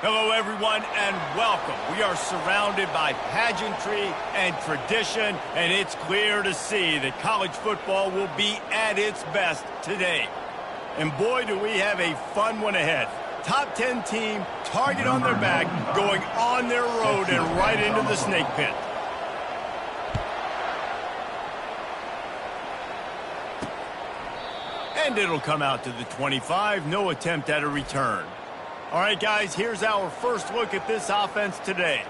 Hello, everyone, and welcome. We are surrounded by pageantry and tradition, and it's clear to see that college football will be at its best today. And boy, do we have a fun one ahead. Top 10 team, target on their back, going on their road and right into the snake pit. And it'll come out to the 25, no attempt at a return. All right, guys, here's our first look at this offense today.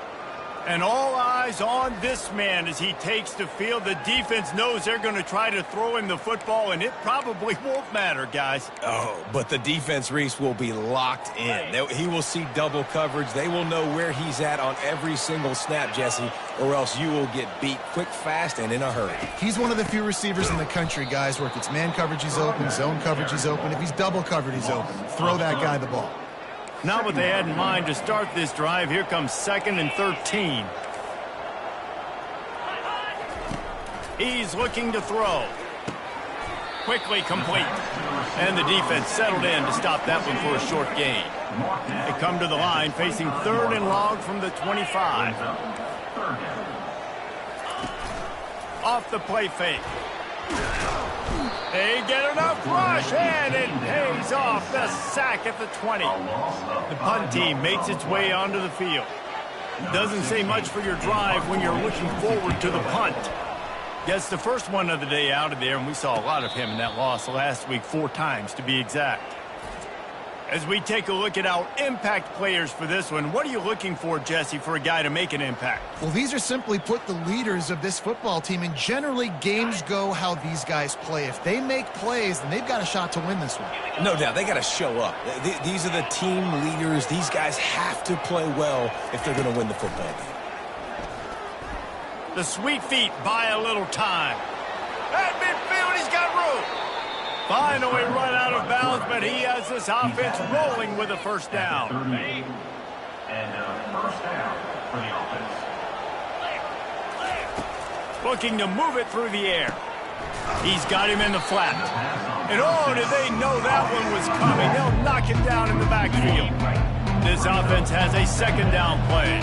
And all eyes on this man as he takes the field. The defense knows they're going to try to throw him the football, and it probably won't matter, guys. Oh, but the defense, Reese, will be locked in. He will see double coverage. They will know where he's at on every single snap, Jesse, or else you will get beat quick, fast, and in a hurry. He's one of the few receivers in the country, guys, where if it's man coverage, he's open, zone coverage, he's open. If he's double covered, he's open. Throw that guy the ball. Not what they had in mind to start this drive. Here comes 2nd and 13. He's looking to throw. Quickly complete. And the defense settled in to stop that one for a short gain. They come to the line facing 3rd and long from the 25. Off the play fake. They get enough rush, and it pays off the sack at the 20. The punt team makes its way onto the field. Doesn't say much for your drive when you're looking forward to the punt. Gets the first one of the day out of there, and we saw a lot of him in that loss last week, 4 times to be exact. As we take a look at our impact players for this one, what are you looking for, Jesse, for a guy to make an impact? Well, these are simply put the leaders of this football team, and generally games go how these guys play. If they make plays, then they've got a shot to win this one. No doubt. They got to show up. These are the team leaders. These guys have to play well if they're going to win the football game. The sweet feet buy a little time. At midfield, he's got room. Finally run out of bounds, but he has this offense rolling with a first down. And first down for the offense. Looking to move it through the air. He's got him in the flat. And oh, did they know that one was coming? They'll knock it down in the backfield. This offense has a 2nd down play.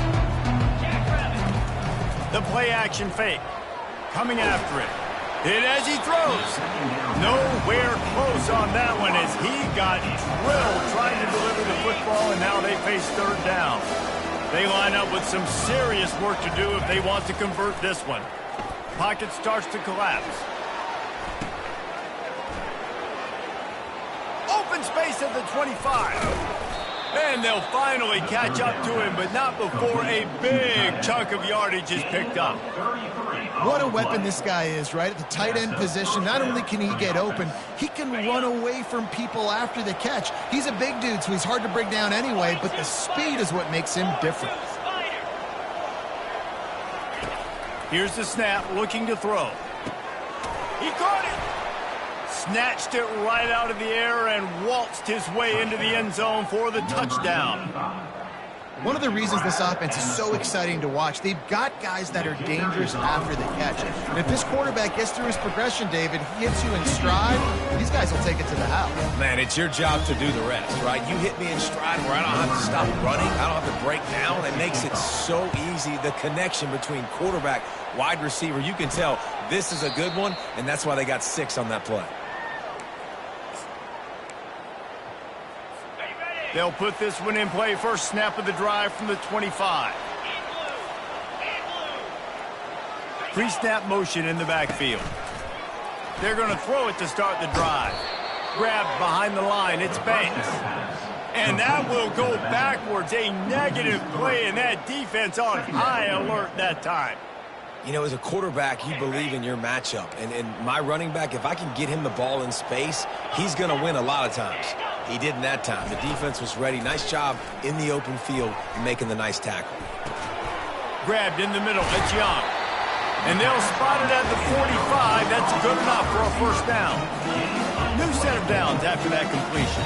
The play action fake. Coming after it. And as he throws, nowhere close on that one as he got drilled trying to deliver the football, and now they face 3rd down. They line up with some serious work to do if they want to convert this one. Pocket starts to collapse. Open space at the 25. And they'll finally catch up to him, but not before a big chunk of yardage is picked up. What a weapon this guy is, right? At the tight end position, not only can he get open, he can run away from people after the catch. He's a big dude, so he's hard to bring down anyway, but the speed is what makes him different. Here's the snap, looking to throw. He caught it. Snatched it right out of the air and waltzed his way into the end zone for the touchdown. One of the reasons this offense is so exciting to watch, they've got guys that are dangerous after the catch. And if this quarterback gets through his progression, David, he hits you in stride, these guys will take it to the house. Man, it's your job to do the rest, right? You hit me in stride where I don't have to stop running. I don't have to break down. It makes it so easy. The connection between quarterback, wide receiver, you can tell this is a good one, and that's why they got 6 on that play. They'll put this one in play. First snap of the drive from the 25. Pre-snap motion in the backfield. They're going to throw it to start the drive. Grabbed behind the line. It's Banks. And that will go backwards. A negative play, and that defense on high alert that time. You know, as a quarterback, you believe in your matchup. And my running back, if I can get him the ball in space, he's going to win a lot of times. He didn't that time. The defense was ready. Nice job in the open field making the nice tackle. Grabbed in the middle. It's Young. And they'll spot it at the 45. That's good enough for a first down. New set of downs after that completion.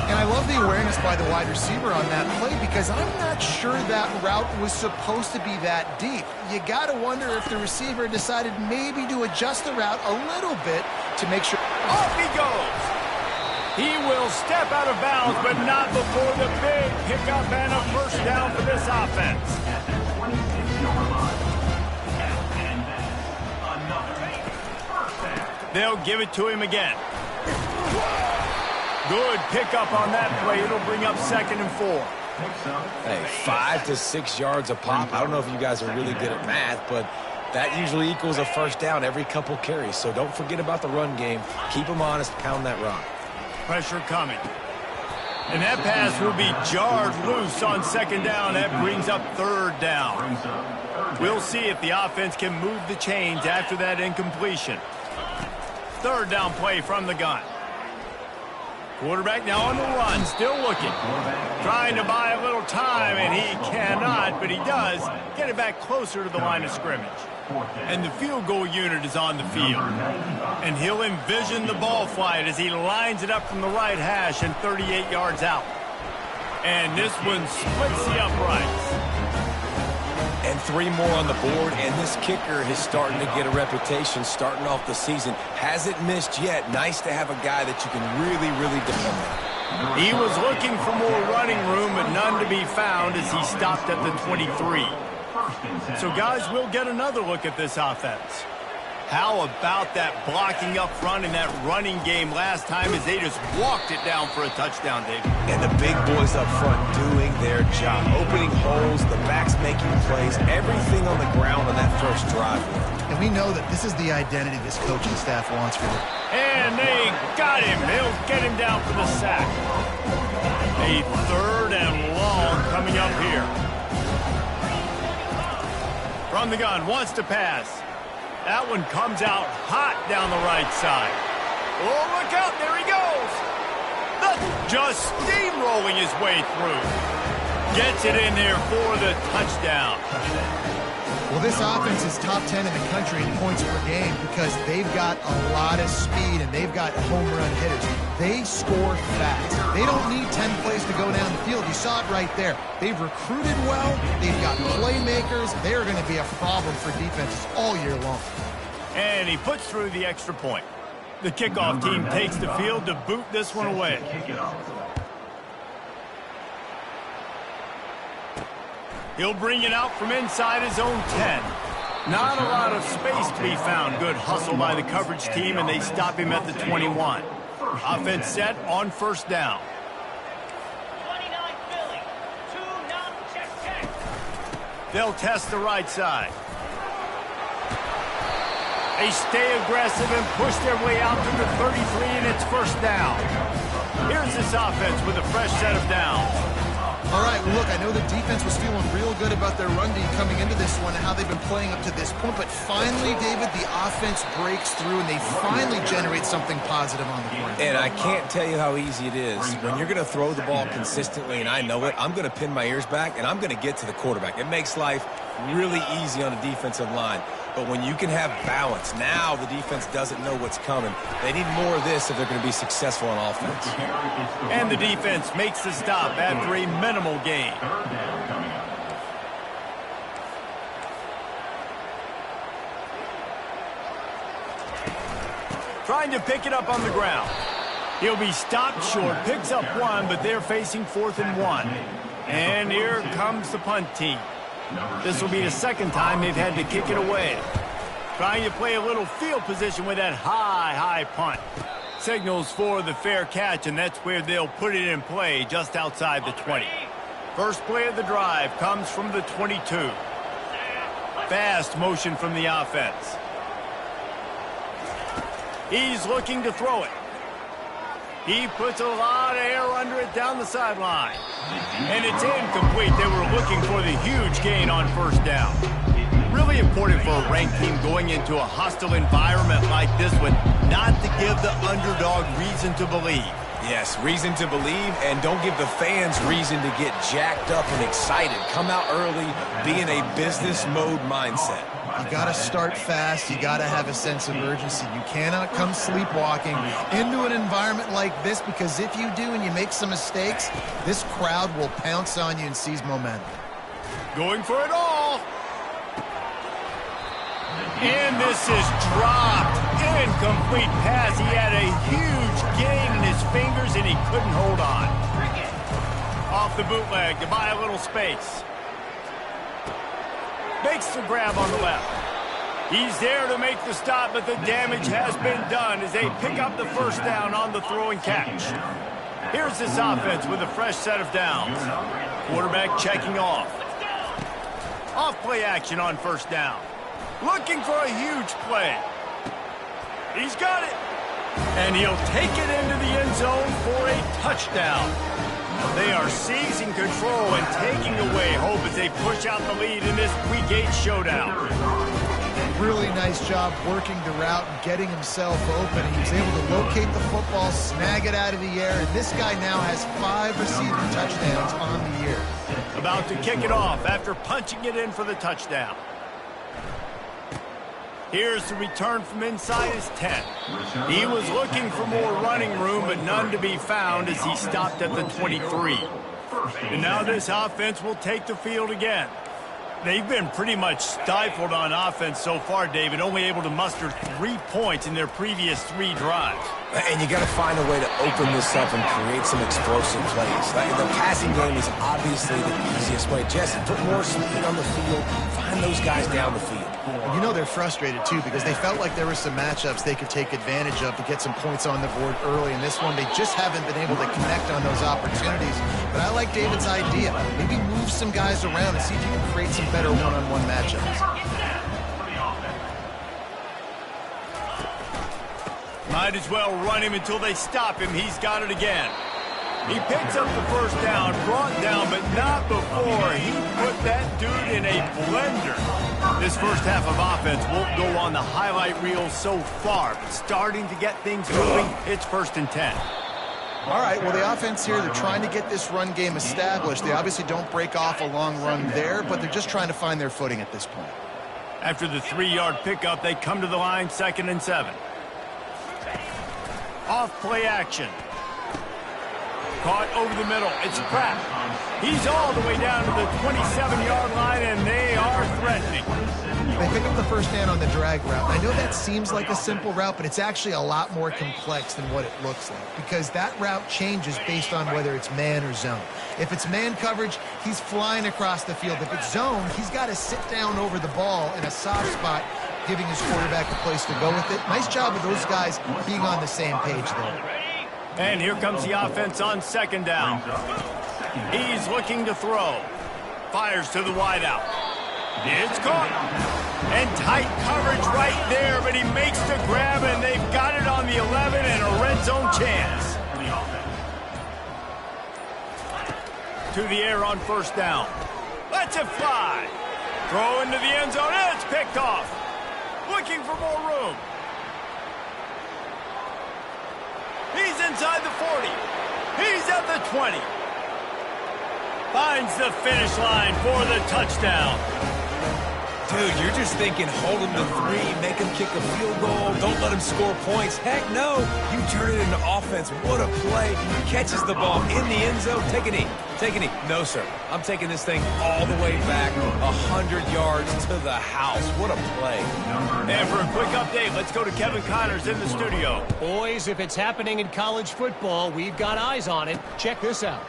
And I love the awareness by the wide receiver on that play because I'm not sure that route was supposed to be that deep. You got to wonder if the receiver decided maybe to adjust the route a little bit to make sure. Off he goes. He will step out of bounds, but not before the big pickup and a first down for this offense. At the 26-yard line. And that's another first down. They'll give it to him again. Good pickup on that play. It'll bring up 2nd and 4. Hey, 5 to 6 yards a pop. I don't know if you guys are really good at math, but that usually equals a first down every couple carries. So don't forget about the run game. Keep them honest. Pound that rock. Pressure coming. And that pass will be jarred loose on 2nd down. That brings up 3rd down. We'll see if the offense can move the chains after that incompletion. 3rd down play from the gun. Quarterback now on the run, still looking. Trying to buy a little time, and he cannot, but he does get it back closer to the line of scrimmage. And the field goal unit is on the field. And he'll envision the ball flight as he lines it up from the right hash and 38 yards out. And this one splits the uprights. And 3 more on the board, and this kicker is starting to get a reputation starting off the season. Hasn't missed yet. Nice to have a guy that you can really, really depend on. He was looking for more running room, but none to be found as he stopped at the 23. So, guys, we'll get another look at this offense. How about that blocking up front and that running game last time as they just walked it down for a touchdown, David? And the big boys up front doing their job. Opening holes, the backs making plays, everything on the ground on that first drive. And we know that this is the identity this coaching staff wants for them. And they got him. They'll get him down for the sack. A 3rd and long coming up here. From the gun, wants to pass. That one comes out hot down the right side. Oh, look out. There he goes. Just steamrolling his way through. Gets it in there for the touchdown. Well, this offense is top 10 in the country in points per game because they've got a lot of speed and they've got home run hitters. They score fast. They don't need 10 plays to go down the field. You saw it right there. They've recruited well. They've got playmakers. They're going to be a problem for defenses all year long. And he puts through the extra point. The kickoff team takes the field to boot this one away. He'll bring it out from inside his own 10. Not a lot of space to be found. Good hustle by the coverage team, and they stop him at the 21. Offense set on 1st down. 29 Philly. 2 now, check. They'll test the right side. They stay aggressive and push their way out to the 33, and it's 1st down. Here's this offense with a fresh set of downs. All right, well, look, I know the defense was feeling real good about their run D coming into this one and how they've been playing up to this point, but finally, David, the offense breaks through and they finally generate something positive on the board. And I can't tell you how easy it is. When you're going to throw the ball consistently, and I know it, I'm going to pin my ears back, and I'm going to get to the quarterback. It makes life really easy on a defensive line. But when you can have balance, now the defense doesn't know what's coming. They need more of this if they're going to be successful on offense. And the defense makes the stop after a minimal gain. Trying to pick it up on the ground. He'll be stopped short, picks up 1, but they're facing 4th and 1. And here comes the punt team. This will be the 2nd time they've had to kick it away. Trying to play a little field position with that high punt. Signals for the fair catch, and that's where they'll put it in play just outside the 20. First play of the drive comes from the 22. Fast motion from the offense. He's looking to throw it. He puts a lot of air under it down the sideline. And it's incomplete. They were looking for the huge gain on 1st down. Really important for a ranked team going into a hostile environment like this one, not to give the underdog reason to believe. Yes, reason to believe, and don't give the fans reason to get jacked up and excited. Come out early, be in a business mode mindset. You got to start fast. You got to have a sense of urgency. You cannot come sleepwalking into an environment like this, because if you do and you make some mistakes, this crowd will pounce on you and seize momentum. Going for it all. And this is dropped Incomplete pass. He had a huge gain in his fingers, and he couldn't hold on. Off the bootleg to buy a little space. Makes the grab on the left. He's there to make the stop, but the damage has been done as they pick up the first down on the throw and catch. Here's this offense with a fresh set of downs. Quarterback checking off. Off play action on first down. Looking for a huge play. He's got it. And he'll take it into the end zone for a touchdown. They are seizing control and taking away hope as they push out the lead in this week 8 showdown. Really nice job working the route and getting himself open. He was able to locate the football, snag it out of the air, and this guy now has 5 receiving touchdowns on the year. About to kick it off after punching it in for the touchdown. Here's the return from inside his 10. He was looking for more running room, but none to be found as he stopped at the 23. And now this offense will take the field again. They've been pretty much stifled on offense so far, David, only able to muster 3 points in their previous 3 drives. And you got to find a way to open this up and create some explosive plays. The passing game is obviously the easiest way. Jesse, put more speed on the field. Find those guys down the field. You know they're frustrated, too, because they felt like there were some matchups they could take advantage of to get some points on the board early. In this one, they just haven't been able to connect on those opportunities. But I like David's idea. Maybe move some guys around and see if you can create some better one-on-one matchups. Might as well run him until they stop him. He's got it again. He picks up the first down, brought down, but not before he put that dude in a blender. This first half of offense won't go on the highlight reel so far, but starting to get things moving. It's 1st and 10. All right, well, the offense here, they're trying to get this run game established. They obviously don't break off a long run there, but they're just trying to find their footing at this point. After the 3-yard pickup, they come to the line, 2nd and 7. Off play action. Caught over the middle. It's Pratt. He's all the way down to the 27-yard line, and they are threatening. They pick up the first down on the drag route. I know that seems like a simple route, but it's actually a lot more complex than what it looks like because that route changes based on whether it's man or zone. If it's man coverage, he's flying across the field. If it's zone, he's got to sit down over the ball in a soft spot, giving his quarterback a place to go with it. Nice job of those guys being on the same page there. And here comes the offense on 2nd down. He's looking to throw. Fires to the wideout. It's caught. And tight coverage right there, but he makes the grab, and they've got it on the 11 and a red zone chance. To the air on 1st down. Lets it fly. Throw into the end zone, and it's picked off. Looking for more room. He's inside the 40. He's at the 20. Finds the finish line for the touchdown. Dude, you're just thinking, hold him to 3, make him kick a field goal, don't let him score points. Heck no, you turn it into offense. What a play. Catches the ball in the end zone. Take a knee. Take a knee. No, sir. I'm taking this thing all the way back 100 yards to the house. What a play. And for a quick update, let's go to Kevin Connors in the studio. Boys, if it's happening in college football, we've got eyes on it. Check this out.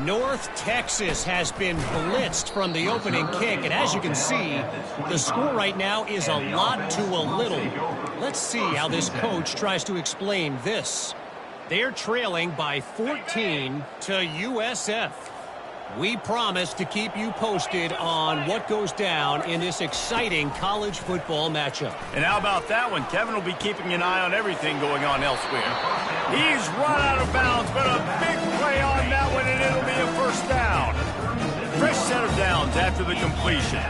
North Texas has been blitzed from the opening kick, and as you can see, the score right now is a lot to a little. Let's see how this coach tries to explain this. They're trailing by 14 to USF. We promise to keep you posted on what goes down in this exciting college football matchup. And how about that one? Kevin will be keeping an eye on everything going on elsewhere. He's run out of bounds, but a big play on that one, and it'll be a 1st down. Fresh set of downs after the completion.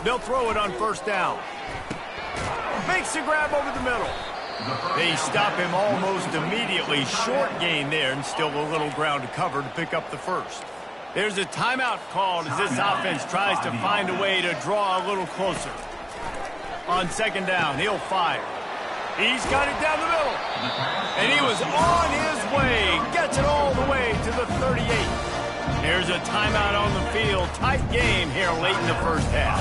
They'll throw it on 1st down. Makes the grab over the middle. They stop him almost immediately. Short gain there, and still a little ground to cover to pick up the 1st. There's a timeout called as this offense tries to find a way to draw a little closer. On 2nd down, he'll fire. He's got it down the middle. And he was on his way. Gets it all the way to the 38. Here's a timeout on the field. Tight game here late in the first half.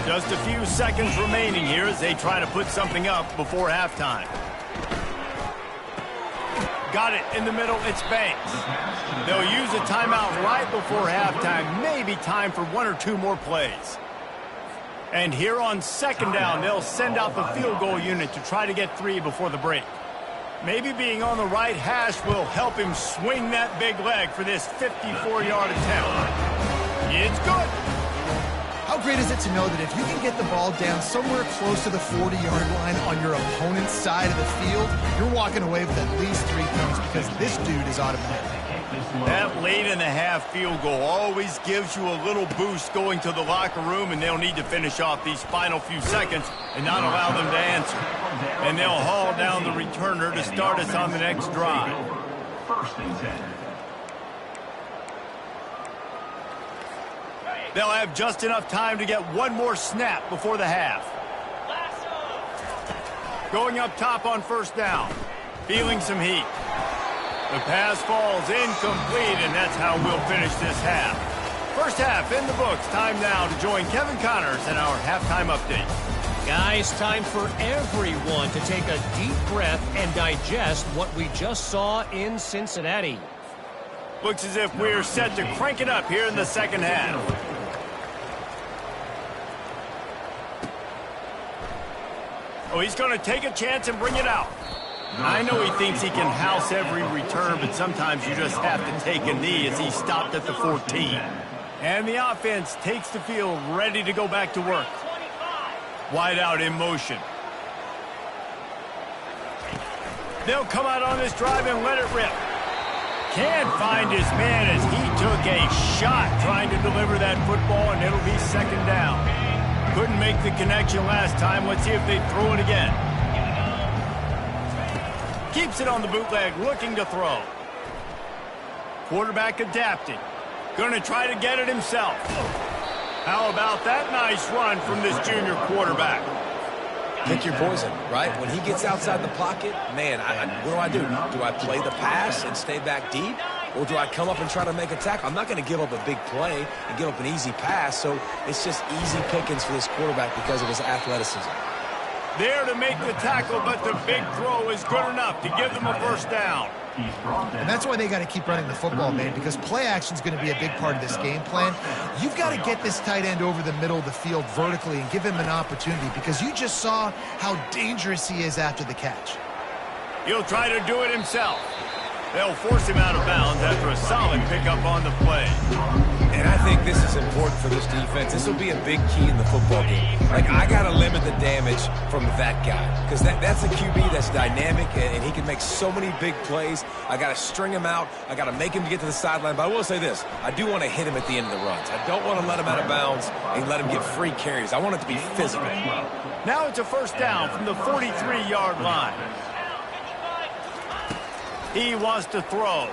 Just a few seconds remaining here as they try to put something up before halftime. Got it in the middle. It's Banks. They'll use a timeout right before halftime. Maybe time for one or two more plays. And here on second down, they'll send out the field goal unit to try to get 3 before the break. Maybe being on the right hash will help him swing that big leg for this 54-yard attempt. It's good. How great is it to know that if you can get the ball down somewhere close to the 40-yard line on your opponent's side of the field, you're walking away with at least 3 points because this dude is automatic. That late-in-the-half field goal always gives you a little boost going to the locker room, and they'll need to finish off these final few seconds and not allow them to answer. And they'll haul down the returner to start us on the next drive. First and 10. They'll have just enough time to get one more snap before the half. Going up top on first down. Feeling some heat. The pass falls incomplete, and that's how we'll finish this half. First half in the books. Time now to join Kevin Connors in our halftime update. Guys, time for everyone to take a deep breath and digest what we just saw in Cincinnati. Looks as if we're set to crank it up here in the second half. Oh, he's going to take a chance and bring it out. I know he thinks he can house every return, but sometimes you just have to take a knee as he stopped at the 14. And the offense takes the field ready to go back to work. Wide out in motion. They'll come out on this drive and let it rip. Can't find his man as he took a shot trying to deliver that football, and it'll be second down. Couldn't make the connection last time. Let's see if they throw it again. Keeps it on the bootleg, looking to throw. Quarterback adapting. Going to try to get it himself. How about that nice run from this junior quarterback? Pick your poison, right? When he gets outside the pocket, man, what do? Do I play the pass and stay back deep? Or do I come up and try to make a tackle? I'm not going to give up a big play and give up an easy pass, so it's just easy pickings for this quarterback because of his athleticism. There to make the tackle, but the big throw is good enough to give them a first down. And that's why they got to keep running the football, man, because play action is going to be a big part of this game plan. You've got to get this tight end over the middle of the field vertically and give him an opportunity because you just saw how dangerous he is after the catch. He'll try to do it himself. They'll force him out of bounds after a solid pickup on the play. And I think this is important for this defense. This will be a big key in the football game. Like, I got to limit the damage from that guy because that's a QB that's dynamic, and he can make so many big plays. I got to string him out. I got to make him get to the sideline. But I will say this. I do want to hit him at the end of the runs. I don't want to let him out of bounds and let him get free carries. I want it to be physical. Now it's a first down from the 43-yard line. He wants to throw.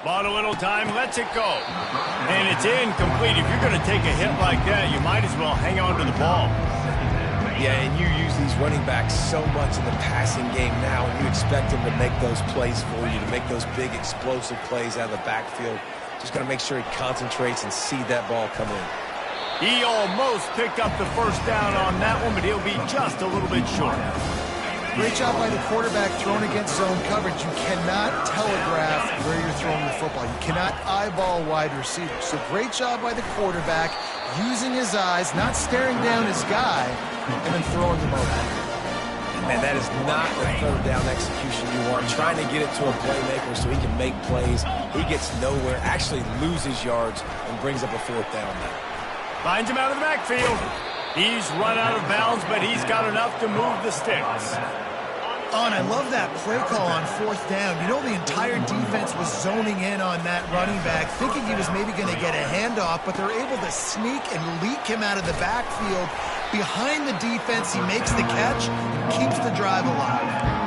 Bought a little time, lets it go. And it's incomplete. If you're going to take a hit like that, you might as well hang on to the ball. Yeah, and you use these running backs so much in the passing game now, and you expect them to make those plays for you, to make those big explosive plays out of the backfield. Just got to make sure he concentrates and see that ball come in. He almost picked up the first down on that one, but he'll be just a little bit short. Great job by the quarterback throwing against zone coverage. You cannot telegraph where you're throwing the football. You cannot eyeball wide receivers. So great job by the quarterback using his eyes, not staring down his guy, and then throwing him over. Man, that is not the third down execution you want. Trying to get it to a playmaker so he can make plays. He gets nowhere, actually loses yards, and brings up a fourth down now. Finds him out of the backfield. He's run out of bounds, but he's got enough to move the sticks. Oh, and I love that play call on fourth down. You know, the entire defense was zoning in on that running back, thinking he was maybe going to get a handoff, but they're able to sneak and leak him out of the backfield. Behind the defense, he makes the catch and keeps the drive alive.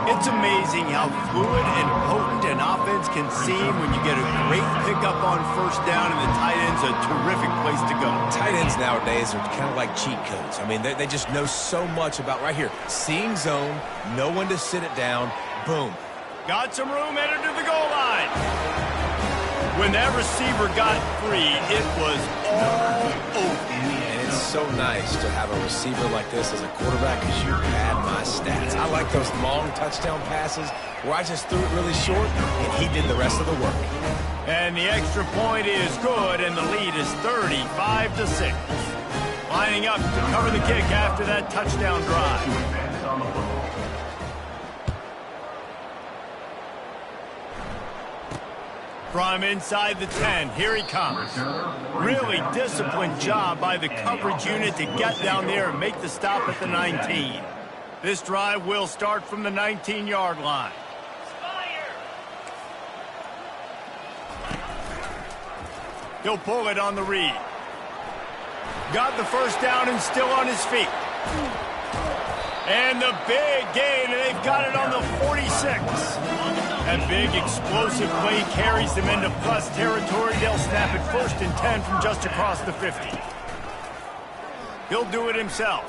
It's amazing how fluid and potent an offense can seem when you get a great pickup on first down, and the tight end's a terrific place to go. Tight ends nowadays are kind of like cheat codes. I mean, they just know so much about, right here, seeing zone, know when to sit it down, boom. Got some room, headed to the goal line. When that receiver got free, it was all over. And it's so nice to have a receiver like this as a quarterback because you had my stats. I like those long touchdown passes where I just threw it really short and he did the rest of the work. And the extra point is good, and the lead is 35-6. Lining up to cover the kick after that touchdown drive. From inside the 10, here he comes. Really disciplined job by the coverage unit to get down there and make the stop at the 19. This drive will start from the 19-yard line. He'll pull it on the read. Got the first down and still on his feet. And the big gain, and they've got it on the 46. That big explosive play carries them into plus territory. They'll snap it 1st and 10 from just across the 50. He'll do it himself.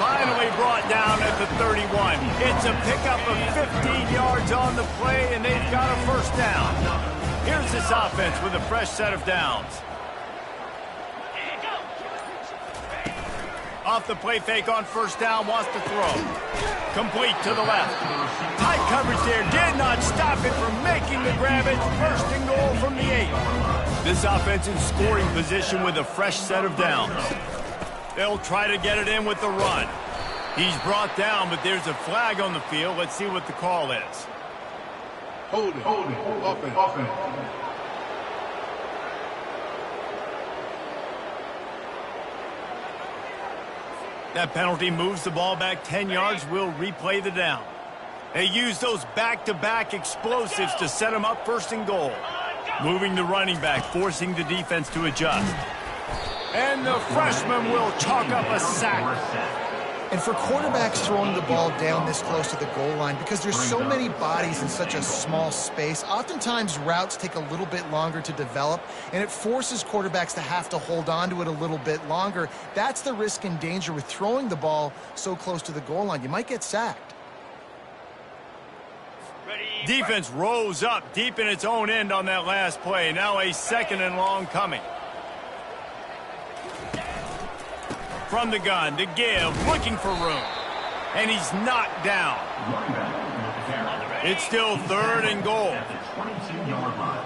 Finally brought down at the 31. It's a pickup of 15 yards on the play, and they've got a first down. Here's this offense with a fresh set of downs. Off the play fake on first down, wants to throw. Complete to the left. Tight coverage there, did not stop it from making the grab. It's 1st and goal from the 8. This offense in scoring position with a fresh set of downs. They'll try to get it in with the run. He's brought down, but there's a flag on the field. Let's see what the call is. Hold it, offense. That penalty moves the ball back 10 yards. We'll replay the down. They use those back-to-back explosives to set them up 1st and goal. Moving the running back, forcing the defense to adjust. And the freshman will chalk up a sack. And for quarterbacks throwing the ball down this close to the goal line, because there's so many bodies in such a small space, oftentimes routes take a little bit longer to develop, and it forces quarterbacks to have to hold on to it a little bit longer. That's the risk and danger with throwing the ball so close to the goal line. You might get sacked. Defense rose up deep in its own end on that last play. Now a 2nd and long coming. From the gun to give, looking for room. And he's knocked down. It's still 3rd and goal. At the 22-yard line.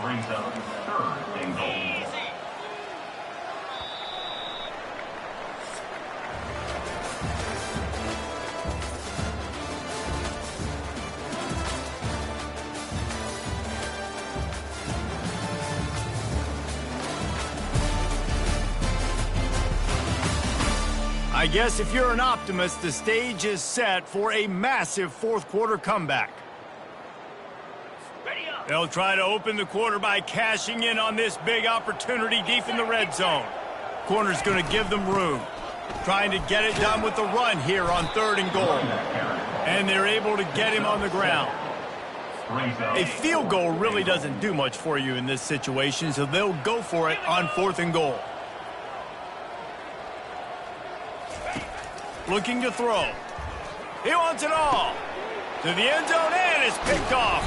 Brings up 3rd and goal. I guess if you're an optimist, the stage is set for a massive 4th quarter comeback. They'll try to open the quarter by cashing in on this big opportunity deep in the red zone. Corner's going to give them room. Trying to get it done with the run here on 3rd and goal. And they're able to get him on the ground. A field goal really doesn't do much for you in this situation, so they'll go for it on 4th and goal. Looking to throw. He wants it all. To the end zone, and it's picked off.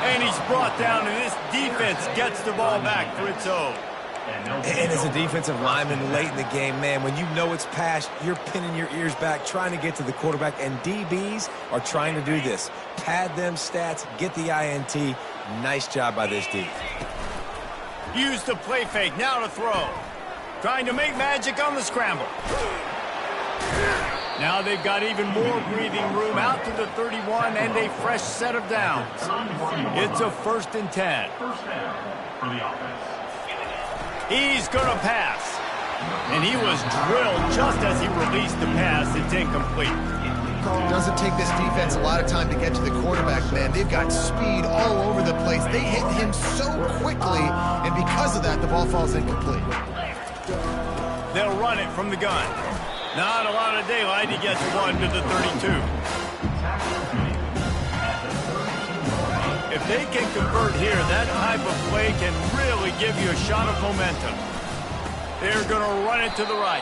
And he's brought down, and this defense gets the ball back for its own. And as a defensive lineman late in the game, man, when you know it's passed, you're pinning your ears back, trying to get to the quarterback, and DBs are trying to do this. Pad them stats, get the INT. Nice job by this D. Use the play fake, now to throw. Trying to make magic on the scramble. Now they've got even more breathing room out to the 31 and a fresh set of downs. It's a 1st and 10. First down for the offense. He's going to pass. And he was drilled just as he released the pass. It's incomplete. It doesn't take this defense a lot of time to get to the quarterback, man. They've got speed all over the place. They hit him so quickly, and because of that, the ball falls incomplete. They'll run it from the gun. Not a lot of daylight. He gets one to the 32. If they can convert here, that type of play can really give you a shot of momentum. They're going to run it to the right.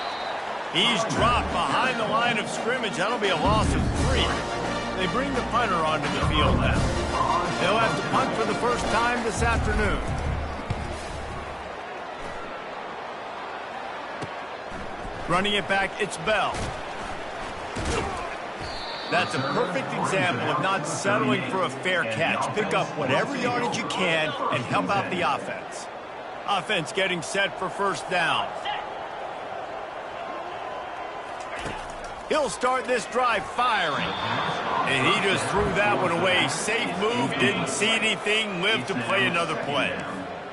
He's dropped behind the line of scrimmage. That'll be a loss of 3. They bring the punter onto the field now. They'll have to punt for the first time this afternoon. Running it back, it's Bell. That's a perfect example of not settling for a fair catch. Pick up whatever yardage you can and help out the offense. Offense getting set for first down. He'll start this drive firing. And he just threw that one away. Safe move, didn't see anything, lived to play another play.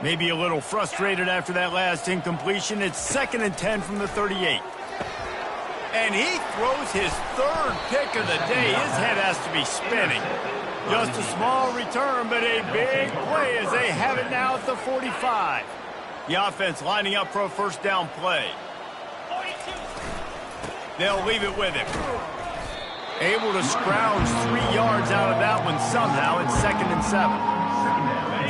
Maybe a little frustrated after that last incompletion. It's 2nd and 10 from the 38. And he throws his 3rd pick of the day. His head has to be spinning. Just a small return, but a big play as they have it now at the 45. The offense lining up for a first down play. They'll leave it with him. Able to scrounge 3 yards out of that one somehow. It's 2nd and 7.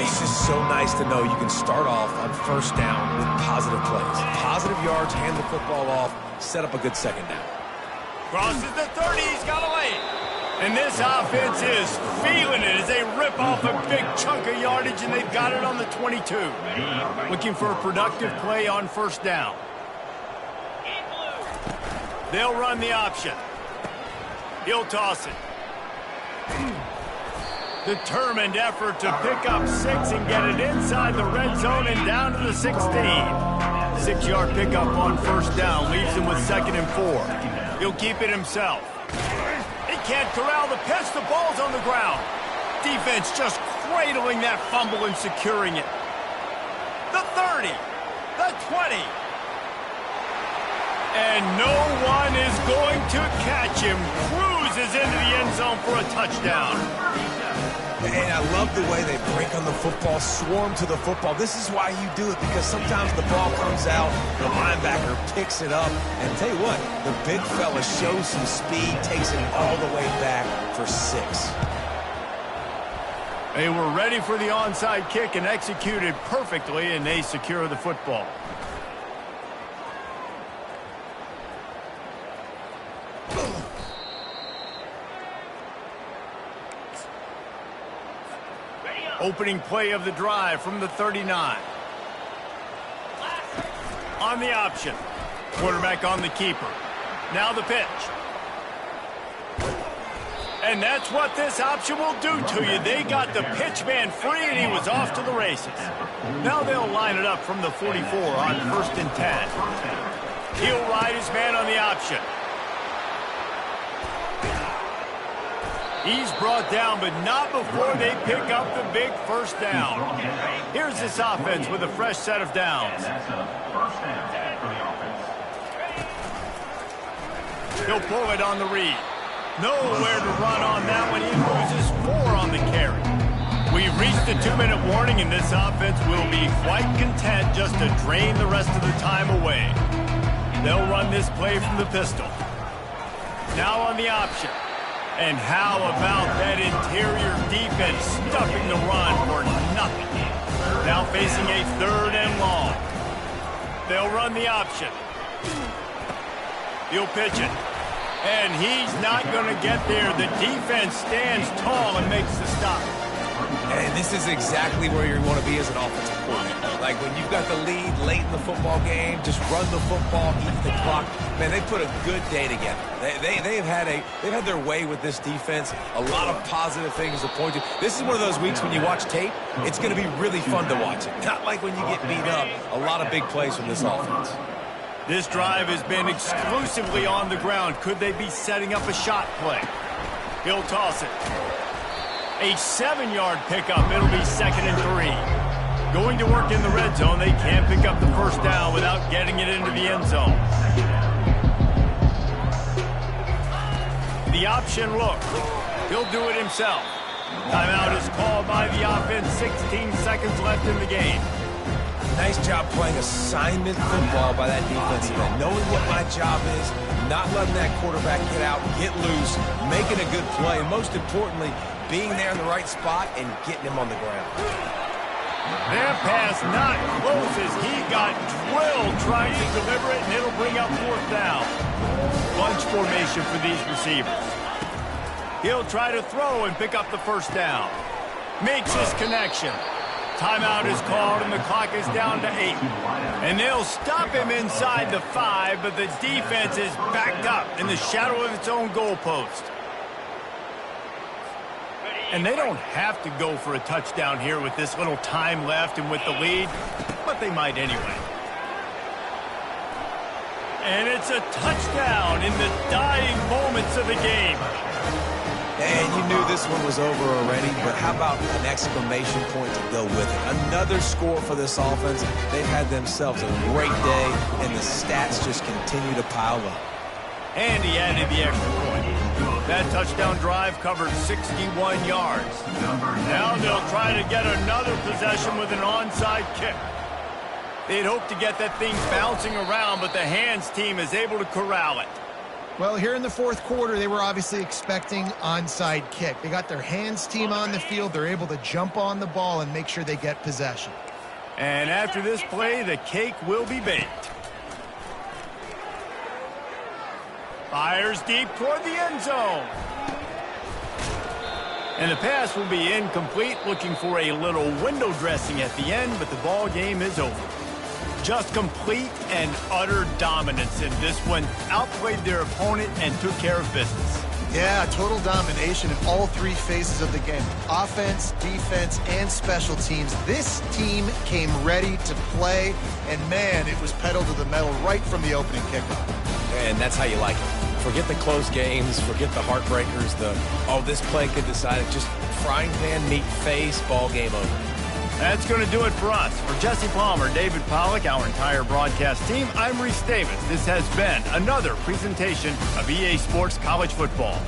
It's just so nice to know you can start off on first down with positive plays. Positive yards, hand the football off, set up a good second down. Crosses the 30, he's got a lane. And this offense is feeling it as they rip off a big chunk of yardage, and they've got it on the 22. Looking for a productive play on first down. They'll run the option. He'll toss it. Determined effort to pick up 6 and get it inside the red zone and down to the 16. 6-yard pickup on first down leaves him with 2nd and 4. He'll keep it himself. He can't corral the pitch. The ball's on the ground. Defense just cradling that fumble and securing it. The 30. The 20. And no one is going to catch him. Cruises into the end zone for a touchdown. And I love the way they break on the football, swarm to the football. This is why you do it, because sometimes the ball comes out, the linebacker picks it up, and tell you what, the big fella shows some speed, takes it all the way back for 6. They were ready for the onside kick and executed perfectly, and they secure the football. Opening play of the drive from the 39. On the option. Quarterback on the keeper. Now the pitch. And that's what this option will do to you. They got the pitch man free, and he was off to the races. Now they'll line it up from the 44 on 1st and 10. He'll ride his man on the option. He's brought down, but not before they pick up the big first down. Here's this offense with a fresh set of downs. He'll pull it on the read. Nowhere to run on that one. He loses 4 on the carry. We've reached the 2-minute warning, and this offense will be quite content just to drain the rest of the time away. They'll run this play from the pistol. Now on the option. And how about that interior defense stuffing the run for nothing? Now facing a 3rd and long. They'll run the option. He'll pitch it. And he's not going to get there. The defense stands tall and makes the stop. And this is exactly where you want to be as an offensive coordinator. Like when you've got the lead late in the football game, just run the football, eat the clock. Man, they put a good day together. They've had their way with this defense. A lot of positive things to point to. This is one of those weeks when you watch tape, it's going to be really fun to watch it. Not like when you get beat up. A lot of big plays from this offense. This drive has been exclusively on the ground. Could they be setting up a shot play? He'll toss it. A 7-yard pickup. It'll be 2nd and 3. Going to work in the red zone. They can't pick up the first down without getting it into the end zone. The option look. He'll do it himself. Timeout is called by the offense. 16 seconds left in the game. Nice job playing assignment football by that defensive end. Knowing what my job is, not letting that quarterback get out, get loose, making a good play, and most importantly, being there in the right spot and getting him on the ground. Their pass not close as he got drilled trying to deliver it, and it'll bring up 4th down. Bunch formation for these receivers. He'll try to throw and pick up the first down. makes his connection. Timeout is called, and the clock is down to 8. And they'll stop him inside the 5, but the defense is backed up in the shadow of its own goalpost. And they don't have to go for a touchdown here with this little time left and with the lead, but they might anyway. And it's a touchdown in the dying moments of the game. And you knew this one was over already, but how about an exclamation point to go with it? Another score for this offense. They've had themselves a great day, and the stats just continue to pile up. And he added the extra point. That touchdown drive covered 61 yards. Now they'll try to get another possession with an onside kick. They'd hoped to get that thing bouncing around, but the hands team is able to corral it. Well, here in the fourth quarter, they were obviously expecting onside kick. They got their hands team on the field. They're able to jump on the ball and make sure they get possession. And after this play, the cake will be baked. Fires deep toward the end zone. And the pass will be incomplete, looking for a little window dressing at the end, but the ball game is over. Just complete and utter dominance in this one. Outplayed their opponent and took care of business. Yeah, total domination in all three phases of the game. Offense, defense, and special teams. This team came ready to play, and man, it was pedal to the metal right from the opening kickoff. And that's how you like it. Forget the close games, forget the heartbreakers, this play could decide it. Just frying pan, meat face, ball game over. That's going to do it for us. For Jesse Palmer, David Pollack, our entire broadcast team, I'm Reese Davis. This has been another presentation of EA Sports College Football.